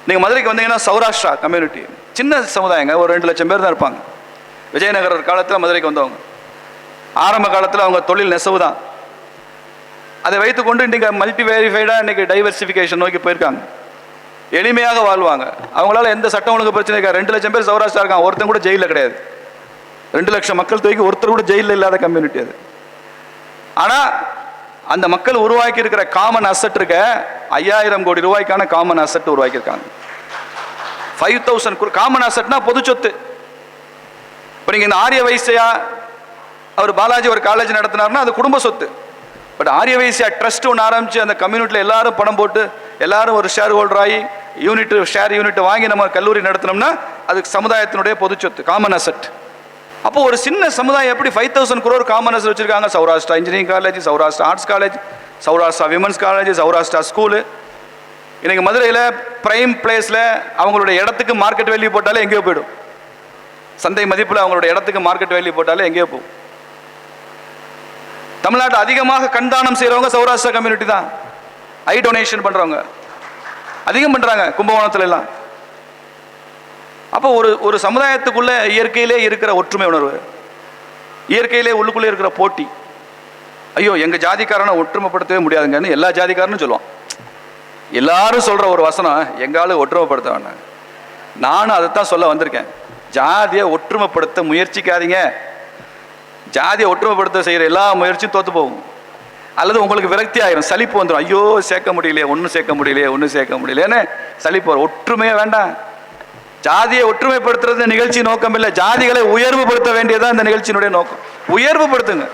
நீங்கள் மதுரைக்கு வந்தீங்கன்னா சௌராஷ்டிரா கம்யூனிட்டி, சின்ன சமுதாயங்க, ஒரு 2 லட்சம் பேர் தான் இருப்பாங்க. விஜயநகர காலத்தில் மதுரைக்கு வந்தவங்க. ஆரம்ப காலத்தில் அவங்க தொழில் நெசவு தான். அதை வைத்துக்கொண்டு இன்றைக்கி மல்டி வெரிஃபைடாக இன்றைக்கி டைவர்சிஃபிகேஷன் நோக்கி போயிருக்காங்க. எளிமையாக வாழ்வாங்க. அவங்களால எந்த சட்டம் ஒழுங்கு பிரச்சனை இருக்கா. 2 லட்சம் பேர் சௌராஷ்டிரா இருக்காங்க, ஒருத்தன் கூட ஜெயிலில் கிடையாது. 2 லட்சம் மக்கள் தொகைக்கு ஒருத்தர் கூட ஜெயிலில் இல்லாத கம்யூனிட்டி அது. ஆனால் அந்த மக்கள் உருவாக்கி இருக்கிற காமன் அசட் இருக்க 5000 கோடி ரூபாய்க்கான காமன் அசட் உருவாக்கியிருக்காங்க. 5000 crore காமன் அசட்னா பொது சொத்து. இப்போ நீங்கள் இந்த ஆரிய வைசியா அவர் பாலாஜி ஒரு காலேஜ் நடத்தினார்னா அது குடும்ப சொத்து. பட் ஆரிய வைசியா ட்ரஸ்ட் ஒன்று ஆரம்பிச்சு அந்த கம்யூனிட்டியில் எல்லாரும் பணம் போட்டு எல்லாரும் ஒரு ஷேர் ஹோல்டர் ஆகி ஷேர் யூனிட் வாங்கி நம்ம கல்லூரி நடத்தினோம்னா அது சமுதாயத்தினுடைய பொது சொத்து, காமன் அசட். அப்போ ஒரு சின்ன சமுதாயம் எப்படி 5000 crore காமன் அசட் வச்சிருக்காங்க. Saurashtra engineering college, Saurashtra arts college, Saurashtra women's college, Saurashtra school. இன்னைக்கு மதுரையில் பிரைம் பிளேஸில் அவங்களுடைய இடத்துக்கு மார்க்கெட் வேல்யூ போட்டாலே எங்கேயோ போயிடும். சந்தை மதிப்பில் அவங்களோட இடத்துக்கு மார்க்கெட் வேல்யூ போட்டாலே எங்கேயோ போகும். தமிழ்நாட்டில் அதிகமாக கண்தானம் செய்கிறவங்க சௌராஷ்டிரா கம்யூனிட்டி தான். ஐ டொனேஷன் பண்ணுறவங்க அதிகம் பண்ணுறாங்க கும்பகோணத்துல எல்லாம். அப்போ ஒரு சமுதாயத்துக்குள்ள இயற்கையிலே இருக்கிற ஒற்றுமை உணர்வு, இயற்கையிலே உள்ளுக்குள்ளே இருக்கிற போட்டி. ஐயோ எங்கள் ஜாதிக்காரனை ஒற்றுமைப்படுத்தவே முடியாதுங்கன்னு எல்லா ஜாதிக்காரனும் சொல்லுவான். எல்லாரும் சொல்கிற ஒரு வசனம், எங்காலும் ஒற்றுமைப்படுத்த வேண்டாம். நானும் அதைத்தான் சொல்ல வந்திருக்கேன். ஜாதியை ஒற்றுமைப்படுத்த முயற்சிக்காதீங்க. ஜாதியை ஒற்றுமைப்படுத்த செய்கிற எல்லா முயற்சியும் தோற்று போகும். அல்லது உங்களுக்கு விரக்தி ஆயிரும், சலிப்பு வந்துடும். ஐயோ சேர்க்க முடியலையே, ஒன்றும் சேர்க்க முடியலையேன்னு சலிப்பு வரும். ஒற்றுமையே வேண்டாம். ஜாதியை ஒற்றுமைப்படுத்துறது நிகழ்ச்சி நோக்கம் இல்லை. ஜாதிகளை உயர்வுபடுத்த வேண்டியதான் இந்த நிகழ்ச்சியினுடைய நோக்கம். உயர்வுபடுத்துங்க.